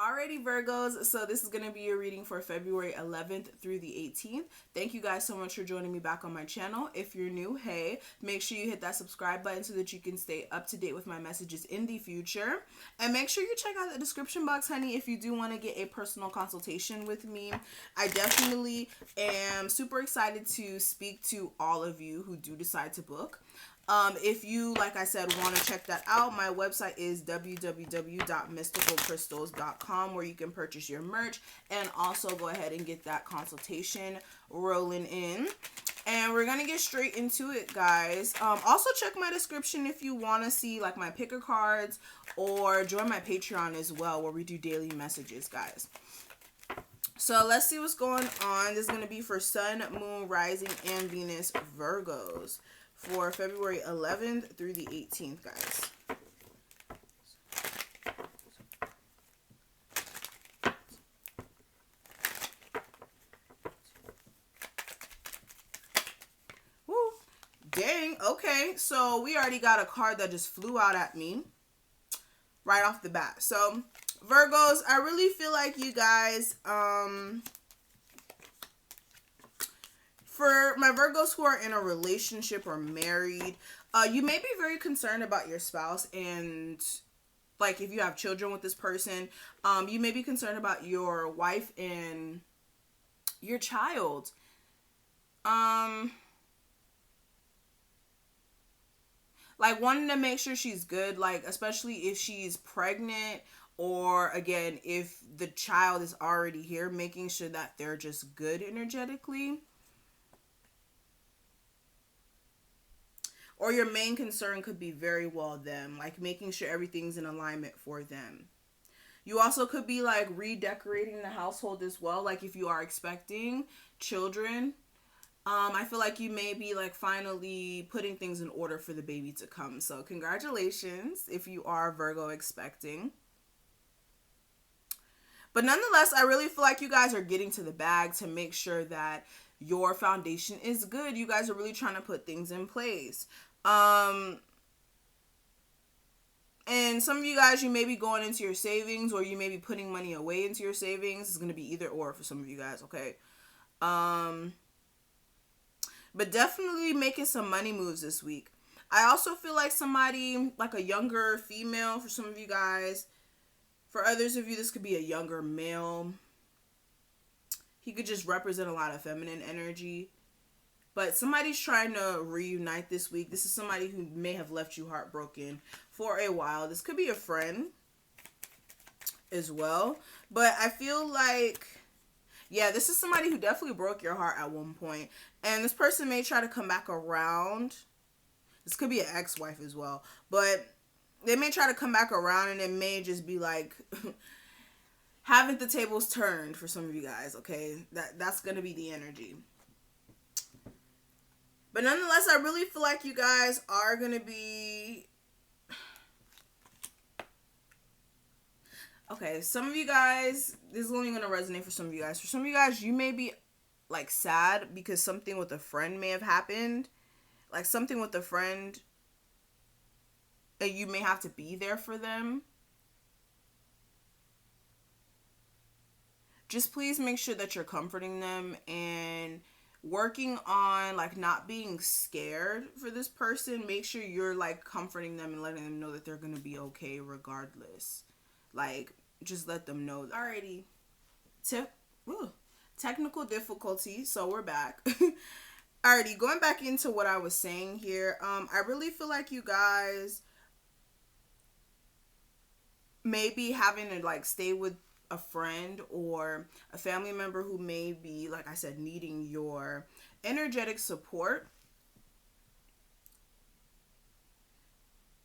Alrighty, Virgos, so this is going to be your reading for February 11th through the 18th. Thank you guys so much for joining me back on my channel. If you're new, hey, make sure you hit that subscribe button so that you can stay up to date with my messages in the future. And make sure you check out the description box, honey, if you do want to get a personal consultation with me. I definitely am super excited to speak to all of you who do decide to book. If you, like I said, want to check that out, my website is www.mystikalkristals.com, where you can purchase your merch and also go ahead and get that consultation rolling in. And we're going to get straight into it, guys. Also check my description if you want to see like my picker cards, or join my Patreon as well, where we do daily messages, guys. So let's see what's going on. This is going to be for Sun, Moon, Rising, and Venus Virgos for February 11th through the 18th, guys. Woo. Dang, okay. So we already got a card that just flew out at me right off the bat. So Virgos, I really feel like you guys, for my Virgos who are in a relationship or married, you may be very concerned about your spouse, and like if you have children with this person, you may be concerned about your wife and your child. Like wanting to make sure she's good, like especially if she's pregnant, or again, if the child is already here, making sure that they're just good energetically. Or your main concern could be very well them, like making sure everything's in alignment for them. You also could be like redecorating the household as well, like if you are expecting children. I feel like you may be like finally putting things in order for the baby to come. So congratulations if you are Virgo expecting. But nonetheless, I really feel like you guys are getting to the bag to make sure that your foundation is good. You guys are really trying to put things in place. And some of you guys, you may be going into your savings, or you may be putting money away into your savings. It's going to be either or for some of you guys, okay? But definitely making some money moves this week. I also feel like somebody, like a younger female for some of you guys. For others of you, this could be a younger male. He could just represent a lot of feminine energy. But somebody's trying to reunite this week. This is somebody who may have left you heartbroken for a while. This could be a friend as well. But I feel like, yeah, this is somebody who definitely broke your heart at one point. And this person may try to come back around. This could be an ex-wife as well. But they may try to come back around, and it may just be like having the tables turned for some of you guys, okay? That's going to be the energy. But nonetheless, I really feel like you guys are going to be... Okay, some of you guys, this is only going to resonate for some of you guys. For some of you guys, you may be like sad because something with a friend may have happened. Like something with a friend, and you may have to be there for them. Just please make sure that you're comforting them and working on like not being scared for this person. Make sure you're like comforting them and letting them know that they're going to be okay regardless. Like just let them know. Alrighty. Technical difficulty. So we're back. Alrighty, going back into what I was saying here. I really feel like you guys maybe having to like stay with a friend or a family member who may be, like I said, needing your energetic support.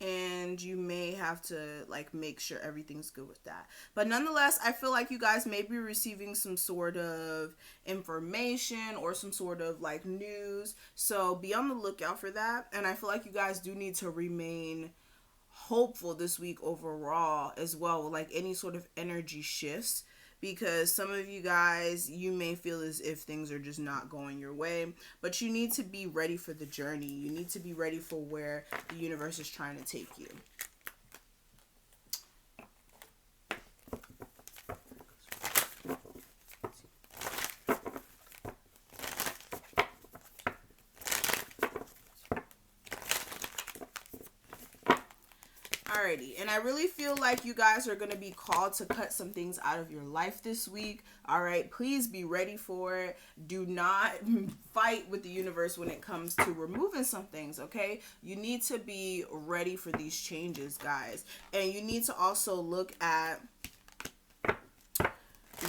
And you may have to like make sure everything's good with that. But nonetheless, I feel like you guys may be receiving some sort of information or some sort of like news. So be on the lookout for that. And I feel like you guys do need to remain hopeful this week overall as well, like any sort of energy shifts, because some of you guys, you may feel as if things are just not going your way, but you need to be ready for the journey. You need to be ready for where the universe is trying to take you. Alrighty, and I really feel like you guys are going to be called to cut some things out of your life this week. Alright, please be ready for it. Do not fight with the universe when it comes to removing some things, okay? You need to be ready for these changes, guys. And you need to also look at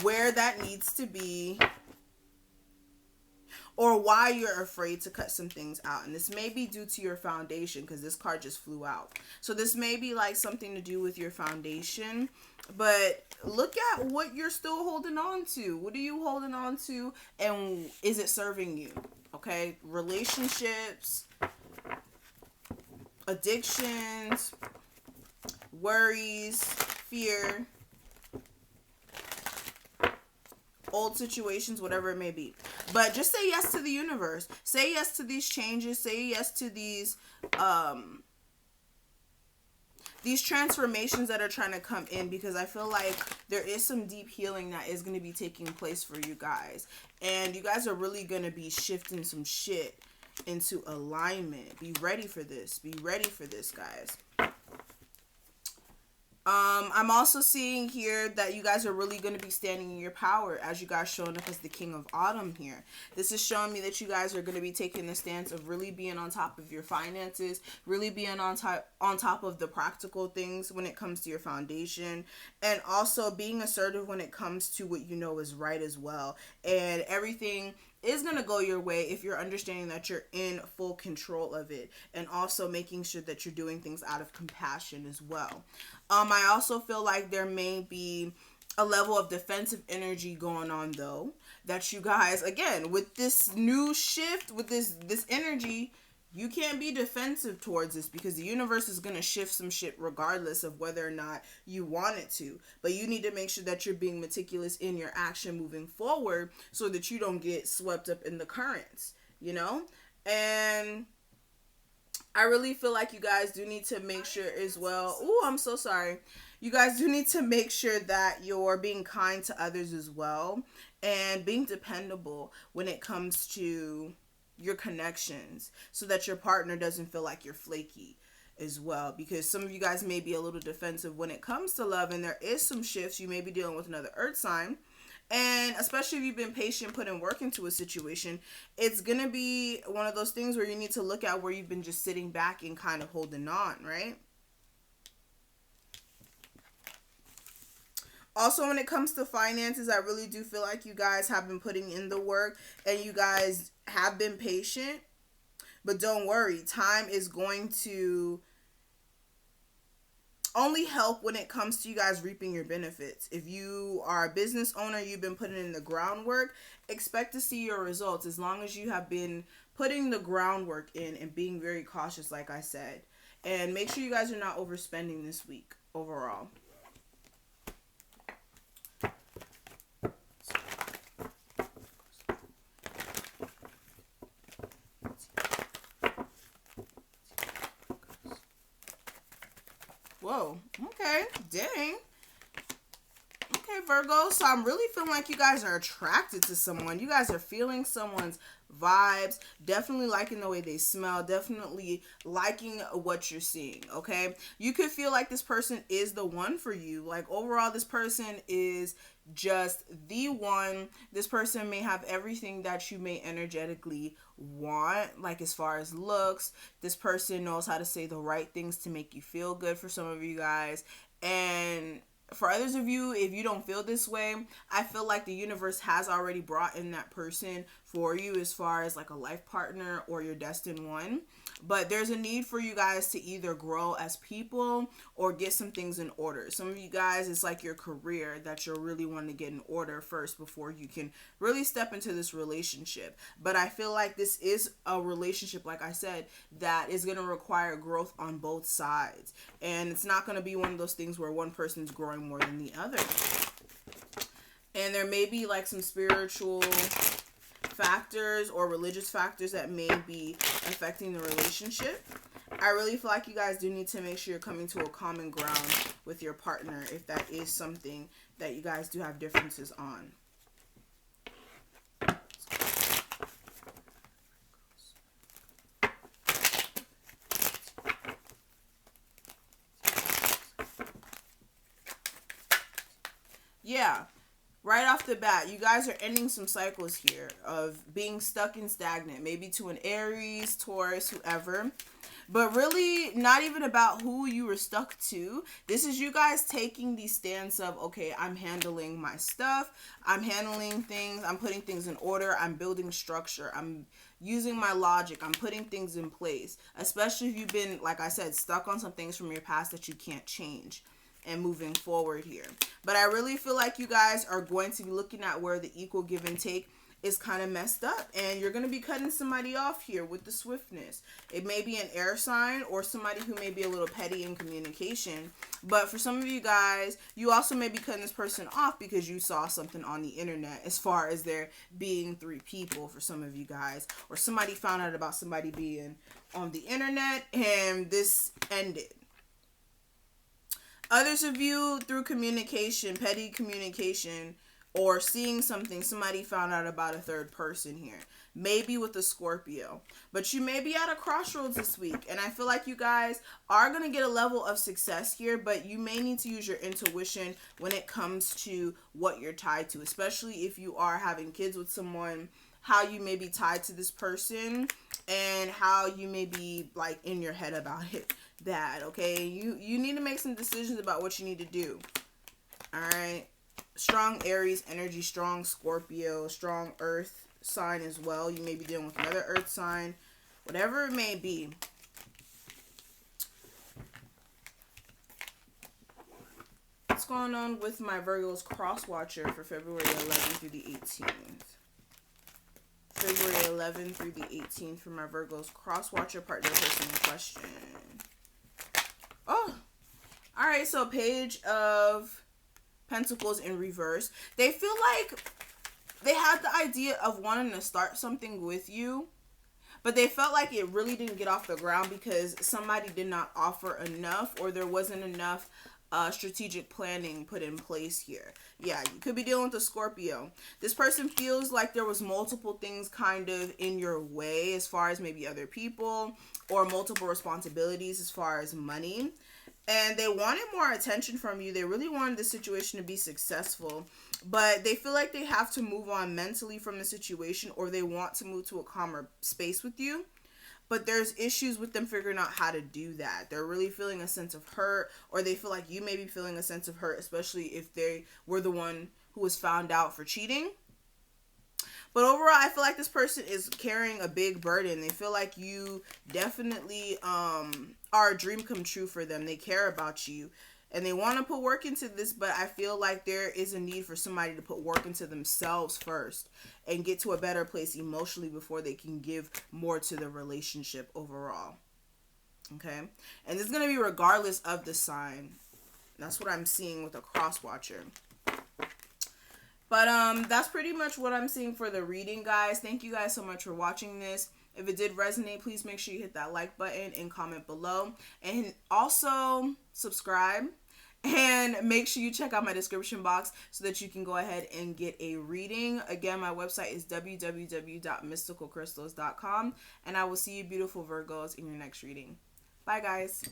where that needs to be, or why you're afraid to cut some things out. And this may be due to your foundation, because this card just flew out. So this may be like something to do with your foundation, but look at what you're still holding on to. What are you holding on to, and is it serving you? Okay, relationships, addictions, worries, fear, old situations, whatever it may be. But just say yes to the universe. Say yes to these changes. Say yes to these transformations that are trying to come in, because I feel like there is some deep healing that is going to be taking place for you guys. And you guys are really going to be shifting some shit into alignment. Be ready for this. Be ready for this, guys. I'm also seeing here that you guys are really going to be standing in your power, as you guys showing up as the King of Autumn here. This is showing me that you guys are going to be taking the stance of really being on top of your finances, really being on top of the practical things when it comes to your foundation, and also being assertive when it comes to what you know is right as well. And everything is going to go your way if you're understanding that you're in full control of it, and also making sure that you're doing things out of compassion as well. I also feel like there may be a level of defensive energy going on, though, that you guys, again, with this new shift, with this energy, you can't be defensive towards this, because the universe is going to shift some shit regardless of whether or not you want it to. But you need to make sure that you're being meticulous in your action moving forward, so that you don't get swept up in the currents, you know? And I really feel like you guys do need to make sure as well. Ooh, I'm so sorry. You guys do need to make sure that you're being kind to others as well, and being dependable when it comes to your connections, so that your partner doesn't feel like you're flaky as well, because some of you guys may be a little defensive when it comes to love, and there is some shifts. You may be dealing with another earth sign, and especially if you've been patient, putting work into a situation, it's gonna be one of those things where you need to look at where you've been just sitting back and kind of holding on, right? Also, when it comes to finances, I really do feel like you guys have been putting in the work, and you guys have been patient. But don't worry, time is going to only help when it comes to you guys reaping your benefits. If you are a business owner, you've been putting in the groundwork, expect to see your results, as long as you have been putting the groundwork in and being very cautious, like I said. And make sure you guys are not overspending this week overall. Whoa, okay, dang. Okay, Virgo, so I'm really feeling like you guys are attracted to someone. You guys are feeling someone's vibes, definitely liking the way they smell, definitely liking what you're seeing, okay? You could feel like this person is the one for you. Like, overall, this person is just the one. This person may have everything that you may energetically want, like as far as looks. This person knows how to say the right things to make you feel good, for some of you guys. And for others of you, if you don't feel this way, I feel like the universe has already brought in that person for you, as far as like a life partner or your destined one. But there's a need for you guys to either grow as people or get some things in order. Some of you guys, it's like your career that you're really wanting to get in order first before you can really step into this relationship. But I feel like this is a relationship, like I said, that is going to require growth on both sides. And it's not going to be one of those things where one person's growing more than the other. And there may be like some spiritual factors or religious factors that may be affecting the relationship. I really feel like you guys do need to make sure you're coming to a common ground with your partner, if that is something that you guys do have differences on. Yeah. Right off the bat, you guys are ending some cycles here of being stuck and stagnant, maybe to an Aries, Taurus, whoever. But really, not even about who you were stuck to. This is you guys taking the stance of, okay, I'm handling my stuff. I'm handling things. I'm putting things in order. I'm building structure. I'm using my logic. I'm putting things in place. Especially if you've been, like I said, stuck on some things from your past that you can't change. And moving forward here. But I really feel like you guys are going to be looking at where the equal give and take is kind of messed up, and you're going to be cutting somebody off here with the swiftness. It may be an air sign or somebody who may be a little petty in communication, but for some of you guys, you also may be cutting this person off because you saw something on the internet, as far as there being 3 people for some of you guys, or somebody found out about somebody being on the internet and this ended. Others of you, through communication, petty communication, or seeing something, somebody found out about a third person here. Maybe with a Scorpio. But you may be at a crossroads this week. And I feel like you guys are going to get a level of success here. But you may need to use your intuition when it comes to what you're tied to. Especially if you are having kids with someone. How you may be tied to this person. And how you may be like in your head about it. That, okay? You need to make some decisions about what you need to do. Alright? Strong Aries energy, strong Scorpio, strong earth sign as well. You may be dealing with another earth sign, whatever it may be. What's going on with my Virgo's cross watcher for February 11th through the 18th? February 11th through the 18th for my Virgo's cross watcher partner person in question. Oh, all right. So Page of Pentacles in reverse. They feel like they had the idea of wanting to start something with you, but they felt like it really didn't get off the ground because somebody did not offer enough, or there wasn't enough strategic planning put in place here. Yeah, you could be dealing with a Scorpio. This person feels like there was multiple things kind of in your way, as far as maybe other people or multiple responsibilities as far as money. And they wanted more attention from you. They really wanted the situation to be successful. But they feel like they have to move on mentally from the situation, or they want to move to a calmer space with you. But there's issues with them figuring out how to do that. They're really feeling a sense of hurt, or they feel like you may be feeling a sense of hurt, especially if they were the one who was found out for cheating. But overall, I feel like this person is carrying a big burden. They feel like you definitely are a dream come true for them. They care about you. And they want to put work into this, but I feel like there is a need for somebody to put work into themselves first and get to a better place emotionally before they can give more to the relationship overall. Okay? And this is going to be regardless of the sign. That's what I'm seeing with a cross watcher. But that's pretty much what I'm seeing for the reading, guys. Thank you guys so much for watching this. If it did resonate, please make sure you hit that like button and comment below. And also subscribe. And make sure you check out my description box so that you can go ahead and get a reading. Again, my website is www.mystikalkristals.com. And I will see you beautiful Virgos in your next reading. Bye, guys.